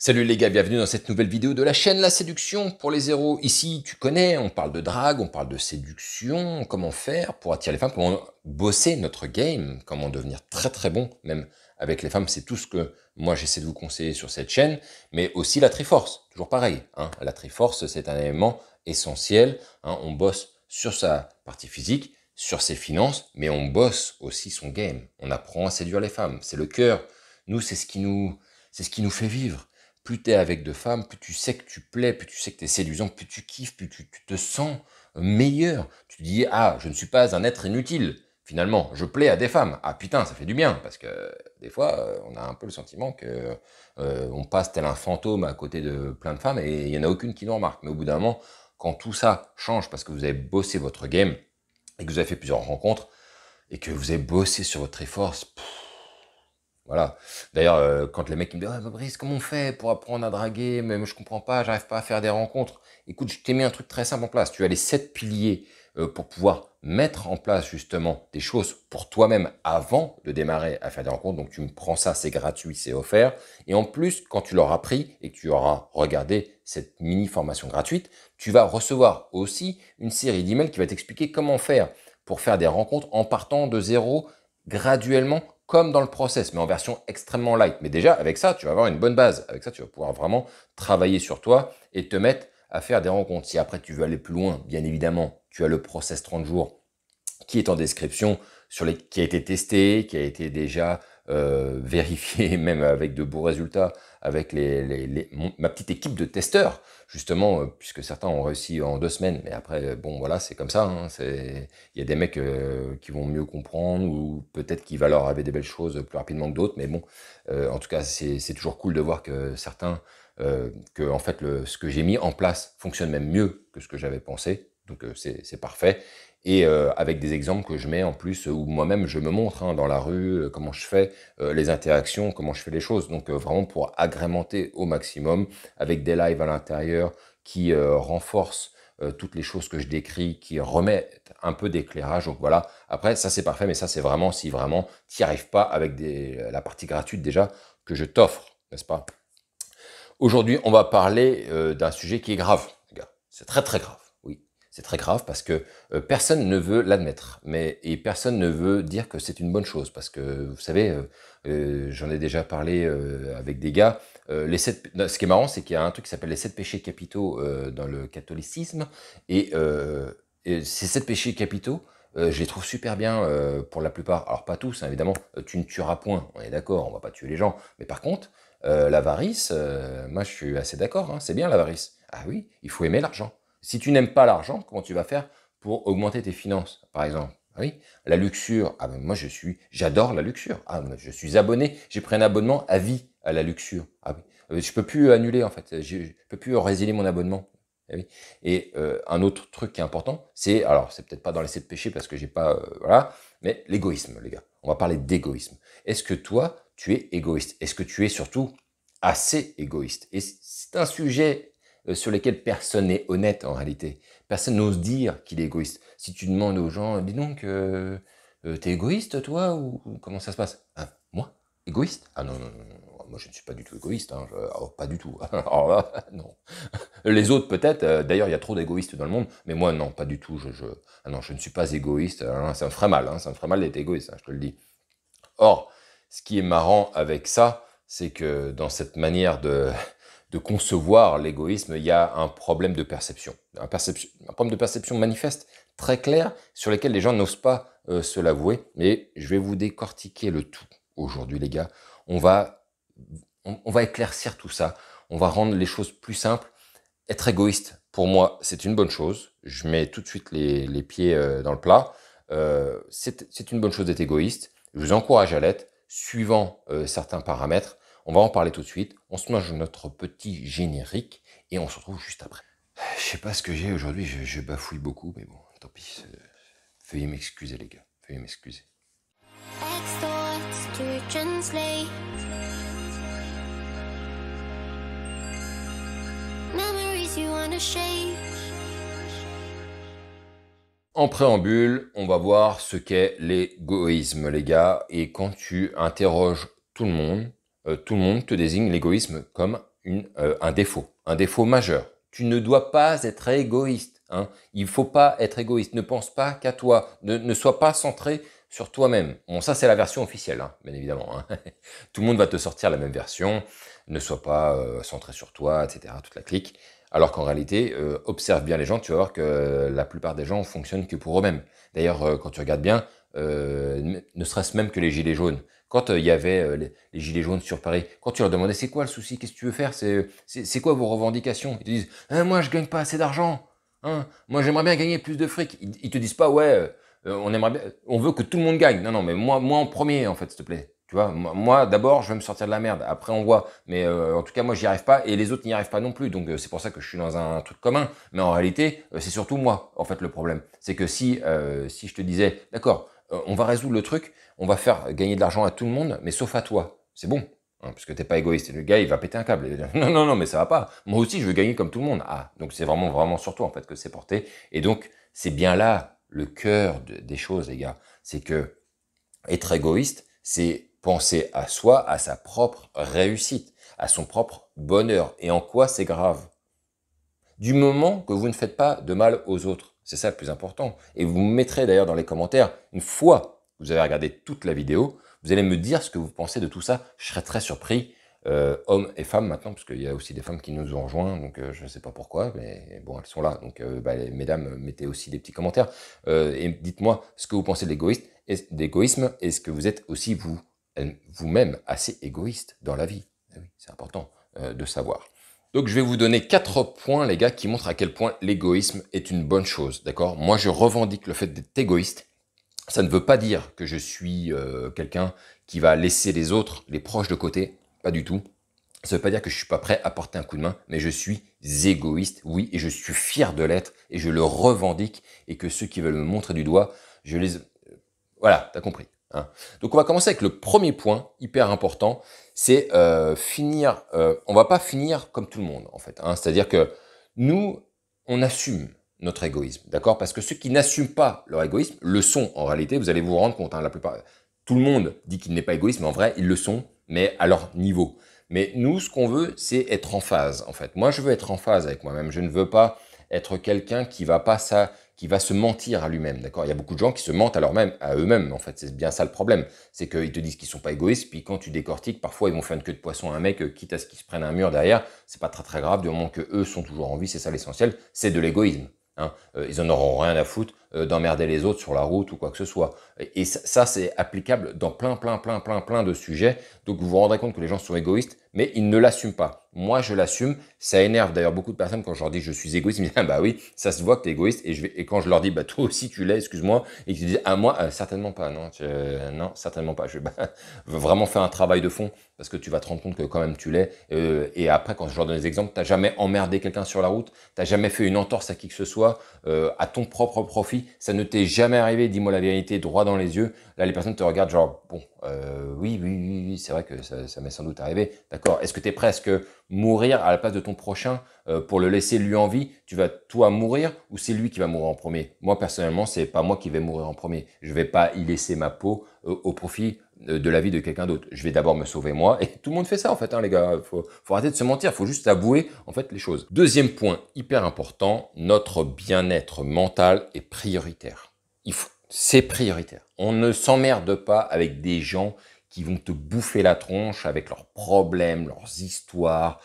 Salut les gars, bienvenue dans cette nouvelle vidéo de la chaîne La Séduction pour les zéros. Ici, tu connais, on parle de drague, on parle de séduction, comment faire pour attirer les femmes, comment bosser notre game, comment devenir très très bon, même avec les femmes. C'est tout ce que moi j'essaie de vous conseiller sur cette chaîne, mais aussi la Triforce, toujours pareil. La Triforce, c'est un élément essentiel. On bosse sur sa partie physique, sur ses finances, mais on bosse aussi son game. On apprend à séduire les femmes, c'est le cœur. Nous, c'est ce qui nous fait vivre. Plus tu es avec de femmes, plus tu sais que tu plais, plus tu sais que tu es séduisant, plus tu kiffes, plus tu te sens meilleur. Tu te dis, ah, je ne suis pas un être inutile. Finalement, je plais à des femmes. Ah putain, ça fait du bien, parce que des fois, on a un peu le sentiment que on passe tel un fantôme à côté de plein de femmes et il n'y en a aucune qui nous remarque. Mais au bout d'un moment, quand tout ça change parce que vous avez bossé votre game et que vous avez fait plusieurs rencontres et que vous avez bossé sur votre force, voilà. D'ailleurs, quand les mecs me disent « Ah, Fabrice, comment on fait pour apprendre à draguer? Mais moi, je comprends pas, j'arrive pas à faire des rencontres. » Écoute, je t'ai mis un truc très simple en place. Tu as les 7 piliers pour pouvoir mettre en place justement des choses pour toi-même avant de démarrer à faire des rencontres. Donc, tu me prends ça, c'est gratuit, c'est offert. Et en plus, quand tu l'auras pris et que tu auras regardé cette mini-formation gratuite, tu vas recevoir aussi une série d'emails qui va t'expliquer comment faire pour faire des rencontres en partant de zéro graduellement comme dans le process, mais en version extrêmement light. Mais déjà, avec ça, tu vas avoir une bonne base. Avec ça, tu vas pouvoir vraiment travailler sur toi et te mettre à faire des rencontres. Si après, tu veux aller plus loin, bien évidemment, tu as le process 30 jours qui est en description, qui a été testé, qui a été déjà vérifié, même avec de beaux résultats, avec ma petite équipe de testeurs, justement, puisque certains ont réussi en 2 semaines, mais après, bon, voilà, c'est comme ça, il y a des mecs qui vont mieux comprendre, ou peut-être qui va leur arriver des belles choses plus rapidement que d'autres, mais bon, en tout cas, c'est toujours cool de voir que certains, que en fait, ce que j'ai mis en place fonctionne même mieux que ce que j'avais pensé, donc c'est parfait. Et avec des exemples que je mets en plus, où moi-même je me montre dans la rue, comment je fais les interactions, comment je fais les choses. Donc vraiment pour agrémenter au maximum, avec des lives à l'intérieur qui renforcent toutes les choses que je décris, qui remettent un peu d'éclairage. Donc voilà, après ça c'est parfait, mais ça c'est vraiment si vraiment tu n'y arrives pas avec la partie gratuite déjà que je t'offre, n'est-ce pas? Aujourd'hui, on va parler d'un sujet qui est grave, les gars. C'est très très grave, oui. C'est très grave parce que personne ne veut l'admettre, et personne ne veut dire que c'est une bonne chose. Parce que, vous savez, j'en ai déjà parlé avec des gars, ce qui est marrant, c'est qu'il y a un truc qui s'appelle les 7 péchés capitaux dans le catholicisme, et ces 7 péchés capitaux, je les trouve super bien pour la plupart. Alors pas tous, évidemment, tu ne tueras point, on est d'accord, on va pas tuer les gens, mais par contre, l'avarice, moi je suis assez d'accord, c'est bien l'avarice. Ah oui, il faut aimer l'argent. Si tu n'aimes pas l'argent, comment tu vas faire pour augmenter tes finances, par exemple? Ah oui, la luxure. Ah ben moi j'adore la luxure. Ah, moi, je suis abonné, j'ai pris un abonnement à vie à la luxure. Ah oui, je peux plus annuler en fait, je peux plus résilier mon abonnement. Ah oui. Et un autre truc qui est important, alors c'est peut-être pas dans les 7 péchés parce que j'ai pas, voilà, mais l'égoïsme, les gars. On va parler d'égoïsme. Est-ce que toi, tu es égoïste? Est-ce que tu es surtout assez égoïste? Et c'est un sujet sur lequel personne n'est honnête en réalité. Personne n'ose dire qu'il est égoïste. Si tu demandes aux gens, dis donc, t'es égoïste toi ou comment ça se passe? Ah, moi? Égoïste? Ah non, non, non, non, moi je ne suis pas du tout égoïste, pas du tout. Alors là, non. Les autres peut-être, d'ailleurs il y a trop d'égoïstes dans le monde, mais moi non, pas du tout. Ah non, je ne suis pas égoïste, ça me ferait mal, ça me ferait mal d'être égoïste, je te le dis. Or, ce qui est marrant avec ça, c'est que dans cette manière de concevoir l'égoïsme, il y a un problème de perception. Un problème de perception manifeste, très clair, sur lequel les gens n'osent pas se l'avouer. Mais je vais vous décortiquer le tout aujourd'hui, les gars. On va éclaircir tout ça. On va rendre les choses plus simples. Être égoïste, pour moi, c'est une bonne chose. Je mets tout de suite les pieds dans le plat. C'est une bonne chose d'être égoïste. Je vous encourage à l'être, suivant certains paramètres. On va en parler tout de suite. On se mange notre petit générique et on se retrouve juste après. Je sais pas ce que j'ai aujourd'hui, je bafouille beaucoup, mais bon, tant pis. Veuillez m'excuser, les gars. Veuillez m'excuser. En préambule, on va voir ce qu'est l'égoïsme, les gars. Et quand tu interroges tout le monde te désigne l'égoïsme comme un défaut majeur. Tu ne dois pas être égoïste. Hein. Il ne faut pas être égoïste. Ne pense pas qu'à toi. Ne sois pas centré sur toi-même. Bon, ça, c'est la version officielle, hein, bien évidemment. Hein. Tout le monde va te sortir la même version. Ne sois pas centré sur toi, etc. Toute la clique. Alors qu'en réalité, observe bien les gens, tu vas voir que la plupart des gens fonctionnent que pour eux-mêmes. D'ailleurs, quand tu regardes bien, ne serait-ce même que les gilets jaunes. Quand il y avait les gilets jaunes sur Paris, quand tu leur demandais c'est quoi le souci, qu'est-ce que tu veux faire, c'est quoi vos revendications, ils te disent hein, moi je gagne pas assez d'argent, hein, moi j'aimerais bien gagner plus de fric. Ils te disent pas ouais on aimerait bien, on veut que tout le monde gagne. Non non mais moi en premier en fait s'il te plaît. Tu vois, moi d'abord je vais me sortir de la merde, après on voit, mais en tout cas moi j'y arrive pas et les autres n'y arrivent pas non plus, donc c'est pour ça que je suis dans un truc commun, mais en réalité c'est surtout moi en fait le problème, c'est que si je te disais d'accord, on va résoudre le truc, on va faire gagner de l'argent à tout le monde, mais sauf à toi, c'est bon, hein, parce que t'es pas égoïste, et le gars il va péter un câble, non non non mais ça va pas, moi aussi je veux gagner comme tout le monde, ah donc c'est vraiment sur toi en fait que c'est porté, et donc c'est bien là le cœur des choses les gars, c'est que être égoïste, c'est penser à soi, à sa propre réussite, à son propre bonheur. Et en quoi c'est grave? Du moment que vous ne faites pas de mal aux autres. C'est ça le plus important. Et vous me mettrez d'ailleurs dans les commentaires, une fois que vous avez regardé toute la vidéo, vous allez me dire ce que vous pensez de tout ça. Je serais très surpris, hommes et femmes maintenant, parce qu'il y a aussi des femmes qui nous ont rejoints, donc je ne sais pas pourquoi, mais bon, elles sont là. Donc mesdames, mettez aussi des petits commentaires. Et dites-moi ce que vous pensez de d'égoïsme. Est-ce que vous êtes aussi vous-même assez égoïste dans la vie? Oui, c'est important de savoir. Donc je vais vous donner 4 points, les gars, qui montrent à quel point l'égoïsme est une bonne chose, d'accord? Moi, je revendique le fait d'être égoïste. Ça ne veut pas dire que je suis quelqu'un qui va laisser les autres, les proches de côté, pas du tout. Ça ne veut pas dire que je suis pas prêt à porter un coup de main, mais je suis égoïste, oui, et je suis fier de l'être, et je le revendique, et que ceux qui veulent me montrer du doigt, je les... Voilà, t'as compris. Hein. Donc on va commencer avec le premier point, hyper important, c'est finir, on va pas finir comme tout le monde en fait, hein. C'est-à-dire que nous, on assume notre égoïsme, d'accord? Parce que ceux qui n'assument pas leur égoïsme le sont en réalité, vous allez vous rendre compte, hein, la plupart, tout le monde dit qu'il n'est pas égoïste, mais en vrai, ils le sont, mais à leur niveau. Mais nous, ce qu'on veut, c'est être en phase, en fait. Moi, je veux être en phase avec moi-même, je ne veux pas être quelqu'un qui va pas ça, qui va se mentir à lui-même, d'accord? Il y a beaucoup de gens qui se mentent à eux-mêmes, en fait. C'est bien ça le problème. C'est qu'ils te disent qu'ils sont pas égoïstes, puis quand tu décortiques, parfois ils vont faire une queue de poisson à un mec, quitte à ce qu'ils se prennent un mur derrière. C'est pas très grave, du moment que eux sont toujours en vie, c'est ça l'essentiel. C'est de l'égoïsme. Hein. Ils en auront rien à foutre d'emmerder les autres sur la route ou quoi que ce soit. Et ça c'est applicable dans plein de sujets. Donc vous vous rendrez compte que les gens sont égoïstes, mais ils ne l'assument pas. Moi, je l'assume. Ça énerve d'ailleurs beaucoup de personnes quand je leur dis je suis égoïste. Ils me disent ah bah oui, ça se voit que tu es égoïste. Et quand je leur dis bah toi aussi tu l'es, excuse-moi, et qu'ils disent ah moi certainement pas, non, non certainement pas. Je vais vraiment faire un travail de fond parce que tu vas te rendre compte que quand même tu l'es. Et après quand je leur donne des exemples, t'as jamais emmerdé quelqu'un sur la route, t'as jamais fait une entorse à qui que ce soit à ton propre profit. Ça ne t'est jamais arrivé. Dis-moi la vérité, droit dans les yeux. Là les personnes te regardent genre bon oui, c'est vrai que ça m'est sans doute arrivé. D'accord. Est-ce que tu es prêt à ce que mourir à la place de ton prochain pour le laisser lui en vie, tu vas toi mourir ou c'est lui qui va mourir en premier? Moi personnellement, c'est pas moi qui vais mourir en premier. Je vais pas y laisser ma peau au profit de la vie de quelqu'un d'autre. Je vais d'abord me sauver moi et tout le monde fait ça en fait, hein, les gars. Faut arrêter de se mentir. Faut juste avouer en fait les choses. Deuxième point hyper important, notre bien-être mental est prioritaire. C'est prioritaire. On ne s'emmerde pas avec des gens qui vont te bouffer la tronche avec leurs problèmes, leurs histoires.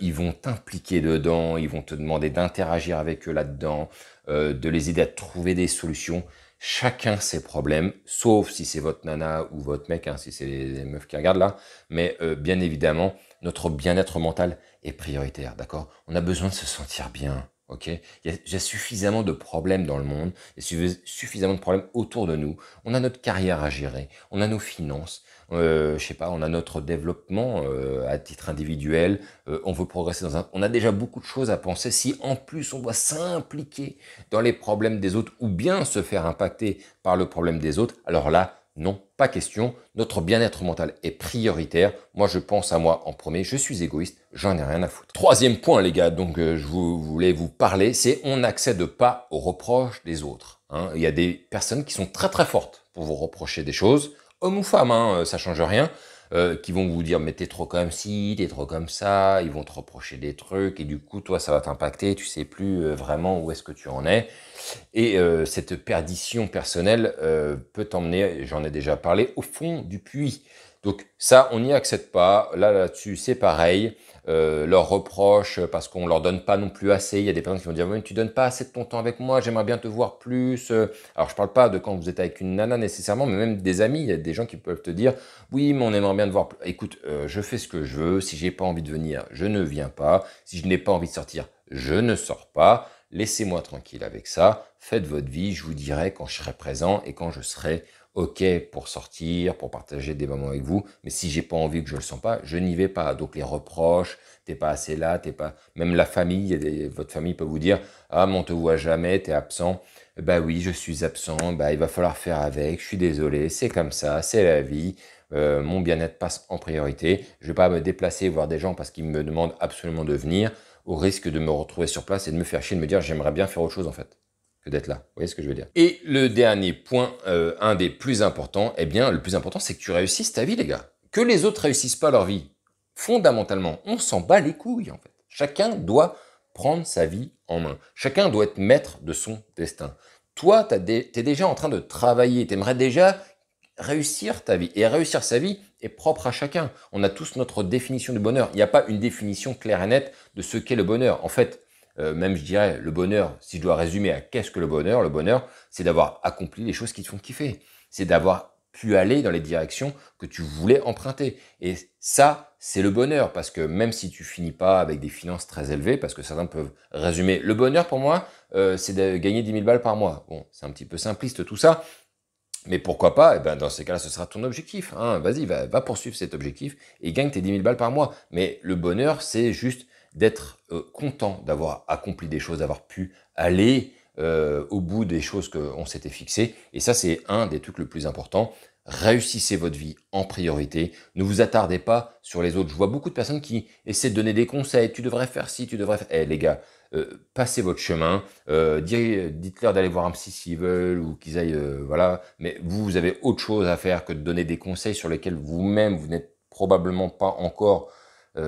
Ils vont t'impliquer dedans, ils vont te demander d'interagir avec eux là-dedans, de les aider à trouver des solutions. Chacun ses problèmes, sauf si c'est votre nana ou votre mec, hein, si c'est les meufs qui regardent là. Mais bien évidemment, notre bien-être mental est prioritaire, d'accord? On a besoin de se sentir bien. Ok, il y a suffisamment de problèmes dans le monde, il y a suffisamment de problèmes autour de nous. On a notre carrière à gérer, on a nos finances, je sais pas, on a notre développement à titre individuel. On veut progresser on a déjà beaucoup de choses à penser. Si en plus on doit s'impliquer dans les problèmes des autres ou bien se faire impacter par le problème des autres, alors là, non, pas question. Notre bien-être mental est prioritaire. Moi, je pense à moi en premier. Je suis égoïste. J'en ai rien à foutre. Troisième point, les gars, donc je voulais vous parler, c'est on n'accède pas aux reproches des autres. Hein. Il y a des personnes qui sont très fortes pour vous reprocher des choses. Homme ou femme, hein, ça change rien. qui vont vous dire mais t'es trop comme ci, t'es trop comme ça, ils vont te reprocher des trucs et du coup toi ça va t'impacter, tu sais plus vraiment où est-ce que tu en es. Et cette perdition personnelle peut t'emmener, j'en ai déjà parlé, au fond du puits. Donc ça, on n'y accède pas. Là-dessus, c'est pareil. Leurs reproches, parce qu'on leur donne pas non plus assez. Il y a des personnes qui vont dire, oui, tu donnes pas assez de ton temps avec moi, j'aimerais bien te voir plus. Alors, je parle pas de quand vous êtes avec une nana nécessairement, mais même des amis. Il y a des gens qui peuvent te dire, oui, mais on aimerait bien te voir plus. Écoute, je fais ce que je veux. Si j'ai pas envie de venir, je ne viens pas. Si je n'ai pas envie de sortir, je ne sors pas. Laissez-moi tranquille avec ça. Faites votre vie. Je vous dirai quand je serai présent et quand je serai OK pour sortir, pour partager des moments avec vous, mais si j'ai pas envie, que je le sens pas, je n'y vais pas. Donc les reproches, t'es pas assez là, t'es pas, même la famille, votre famille peut vous dire, ah mais on te voit jamais, t'es absent. Bah oui, je suis absent, bah il va falloir faire avec, je suis désolé, c'est comme ça, c'est la vie. Mon bien-être passe en priorité. Je vais pas me déplacer voir des gens parce qu'ils me demandent absolument de venir, au risque de me retrouver sur place et de me faire chier, de me dire j'aimerais bien faire autre chose en fait que d'être là. Vous voyez ce que je veux dire? Et le dernier point, un des plus importants, eh bien, le plus important, c'est que tu réussisses ta vie, les gars. Que les autres réussissent pas leur vie, fondamentalement, on s'en bat les couilles, en fait. Chacun doit prendre sa vie en main. Chacun doit être maître de son destin. Toi, t'es déjà en train de travailler, t'aimerais déjà réussir ta vie. Et réussir sa vie est propre à chacun. On a tous notre définition du bonheur. Il n'y a pas une définition claire et nette de ce qu'est le bonheur. En fait, même je dirais, le bonheur, si je dois résumer à qu'est-ce que le bonheur, c'est d'avoir accompli les choses qui te font kiffer. C'est d'avoir pu aller dans les directions que tu voulais emprunter. Et ça, c'est le bonheur, parce que même si tu finis pas avec des finances très élevées, parce que certains peuvent résumer, le bonheur pour moi, c'est de gagner 10 000 balles par mois. Bon, c'est un petit peu simpliste tout ça, mais pourquoi pas? Eh ben, dans ces cas-là, ce sera ton objectif. Hein. Vas-y, va poursuivre cet objectif et gagne tes 10 000 balles par mois. Mais le bonheur, c'est juste d'être content d'avoir accompli des choses, d'avoir pu aller au bout des choses qu'on s'était fixées. Et ça, c'est un des trucs le plus important. Réussissez votre vie en priorité. Ne vous attardez pas sur les autres. Je vois beaucoup de personnes qui essaient de donner des conseils. Tu devrais faire ci, tu devrais faire... Eh les gars, passez votre chemin. Dites-leur d'aller voir un psy s'ils veulent ou qu'ils aillent... voilà. Mais vous avez autre chose à faire que de donner des conseils sur lesquels vous-même, vous n'êtes probablement pas encore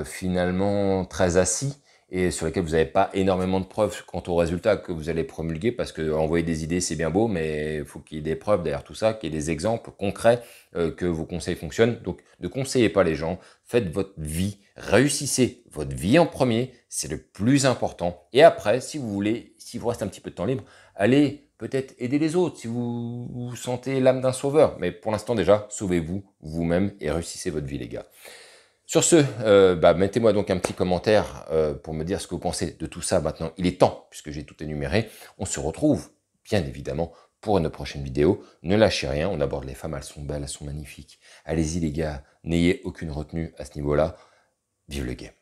finalement très assis et sur lesquels vous n'avez pas énormément de preuves quant aux résultats que vous allez promulguer, parce que envoyer des idées c'est bien beau, mais il faut qu'il y ait des preuves derrière tout ça, qu'il y ait des exemples concrets que vos conseils fonctionnent. Donc ne conseillez pas les gens, faites votre vie, réussissez votre vie en premier, c'est le plus important. Et après, si vous voulez, si vous reste un petit peu de temps libre, allez peut-être aider les autres si vous sentez l'âme d'un sauveur. Mais pour l'instant déjà, sauvez-vous vous-même et réussissez votre vie, les gars. Sur ce, mettez-moi donc un petit commentaire pour me dire ce que vous pensez de tout ça maintenant. Il est temps, puisque j'ai tout énuméré. On se retrouve, bien évidemment, pour une prochaine vidéo. Ne lâchez rien, on aborde les femmes, elles sont belles, elles sont magnifiques. Allez-y les gars, n'ayez aucune retenue à ce niveau-là. Vive le game.